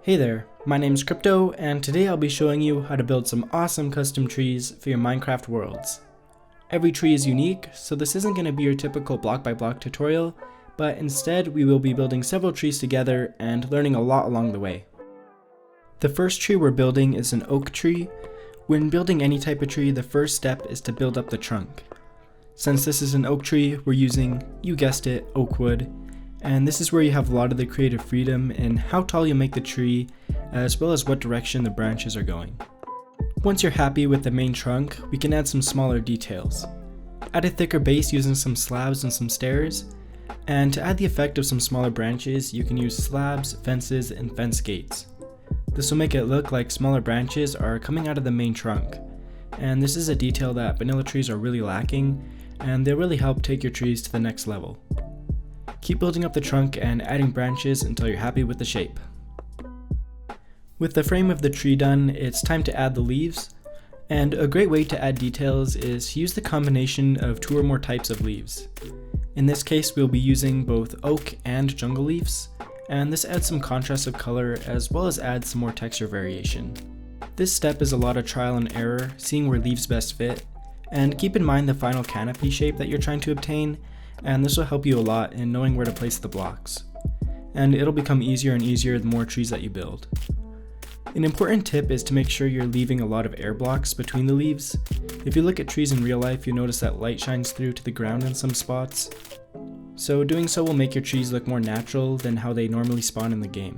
Hey there, my name's Crypto, and today I'll be showing you how to build some awesome custom trees for your Minecraft worlds. Every tree is unique, so this isn't going to be your typical block by block tutorial, but instead we will be building several trees together and learning a lot along the way. The first tree we're building is an oak tree. When building any type of tree, the first step is to build up the trunk. Since this is an oak tree, we're using, you guessed it, oak wood. And this is where you have a lot of the creative freedom in how tall you make the tree, as well as what direction the branches are going. Once you're happy with the main trunk, we can add some smaller details. Add a thicker base using some slabs and some stairs, and to add the effect of some smaller branches, you can use slabs, fences, and fence gates. This will make it look like smaller branches are coming out of the main trunk, and this is a detail that vanilla trees are really lacking, and they'll really help take your trees to the next level. Keep building up the trunk and adding branches until you're happy with the shape. With the frame of the tree done, it's time to add the leaves. And a great way to add details is use the combination of 2 or more types of leaves. In this case, we'll be using both oak and jungle leaves, and this adds some contrast of color as well as adds some more texture variation. This step is a lot of trial and error, seeing where leaves best fit, and keep in mind the final canopy shape that you're trying to obtain, and this will help you a lot in knowing where to place the blocks. And it'll become easier and easier the more trees that you build. An important tip is to make sure you're leaving a lot of air blocks between the leaves. If you look at trees in real life, you'll notice that light shines through to the ground in some spots. So doing so will make your trees look more natural than how they normally spawn in the game.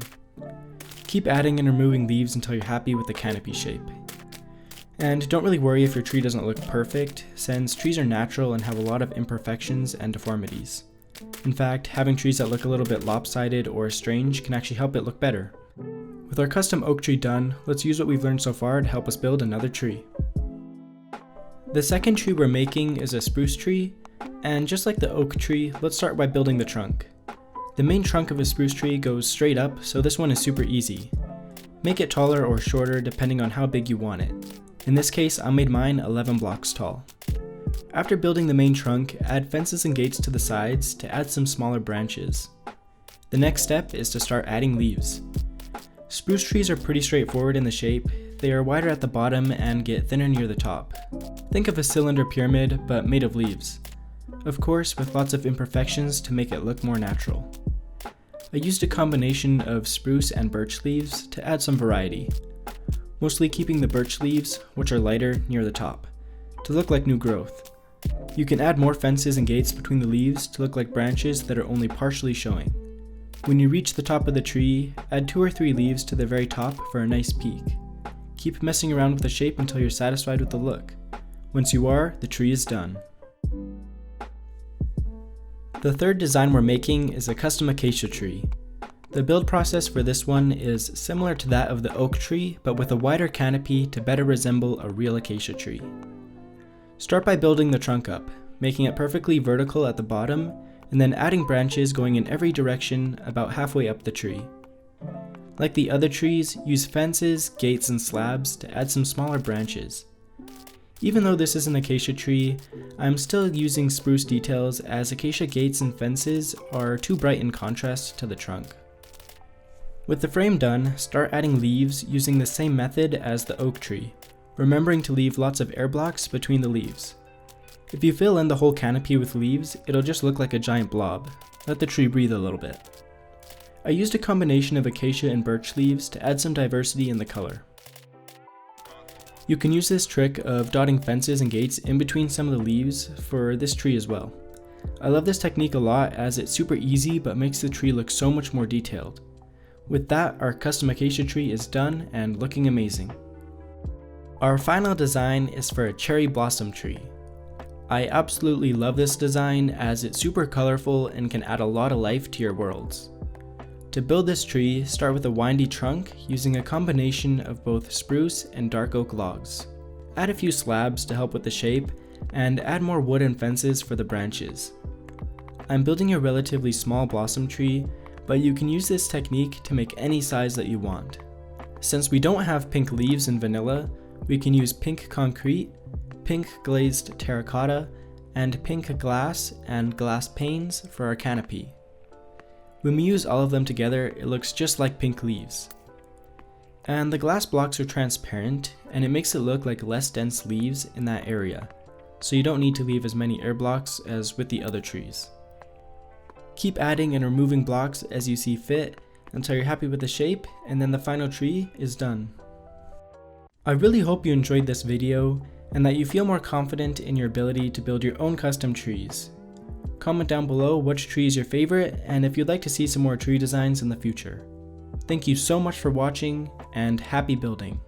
Keep adding and removing leaves until you're happy with the canopy shape. And don't really worry if your tree doesn't look perfect, since trees are natural and have a lot of imperfections and deformities. In fact, having trees that look a little bit lopsided or strange can actually help it look better. With our custom oak tree done, let's use what we've learned so far to help us build another tree. The second tree we're making is a spruce tree, and just like the oak tree, let's start by building the trunk. The main trunk of a spruce tree goes straight up, so this one is super easy. Make it taller or shorter depending on how big you want it. In this case, I made mine 11 blocks tall. After building the main trunk, add fences and gates to the sides to add some smaller branches. The next step is to start adding leaves. Spruce trees are pretty straightforward in the shape. They are wider at the bottom and get thinner near the top. Think of a cylinder pyramid, but made of leaves. Of course, with lots of imperfections to make it look more natural. I used a combination of spruce and birch leaves to add some variety. Mostly keeping the birch leaves, which are lighter, near the top, to look like new growth. You can add more fences and gates between the leaves to look like branches that are only partially showing. When you reach the top of the tree, add 2 or 3 leaves to the very top for a nice peak. Keep messing around with the shape until you're satisfied with the look. Once you are, the tree is done. The third design we're making is a custom acacia tree. The build process for this one is similar to that of the oak tree, but with a wider canopy to better resemble a real acacia tree. Start by building the trunk up, making it perfectly vertical at the bottom, and then adding branches going in every direction about halfway up the tree. Like the other trees, use fences, gates, and slabs to add some smaller branches. Even though this is an acacia tree, I'm still using spruce details as acacia gates and fences are too bright in contrast to the trunk. With the frame done, start adding leaves using the same method as the oak tree, remembering to leave lots of air blocks between the leaves. If you fill in the whole canopy with leaves, it'll just look like a giant blob. Let the tree breathe a little bit. I used a combination of acacia and birch leaves to add some diversity in the color. You can use this trick of dotting fences and gates in between some of the leaves for this tree as well. I love this technique a lot as it's super easy but makes the tree look so much more detailed. With that, our custom acacia tree is done and looking amazing. Our final design is for a cherry blossom tree. I absolutely love this design as it's super colorful and can add a lot of life to your worlds. To build this tree, start with a windy trunk using a combination of both spruce and dark oak logs. Add a few slabs to help with the shape, and add more wood and fences for the branches. I'm building a relatively small blossom tree, but you can use this technique to make any size that you want. Since we don't have pink leaves in vanilla, we can use pink concrete, pink glazed terracotta, and pink glass and glass panes for our canopy. When we use all of them together, it looks just like pink leaves. And the glass blocks are transparent, and it makes it look like less dense leaves in that area, so you don't need to leave as many air blocks as with the other trees. Keep adding and removing blocks as you see fit until you're happy with the shape, and then the final tree is done. I really hope you enjoyed this video and that you feel more confident in your ability to build your own custom trees. Comment down below which tree is your favorite and if you'd like to see some more tree designs in the future. Thank you so much for watching, and happy building!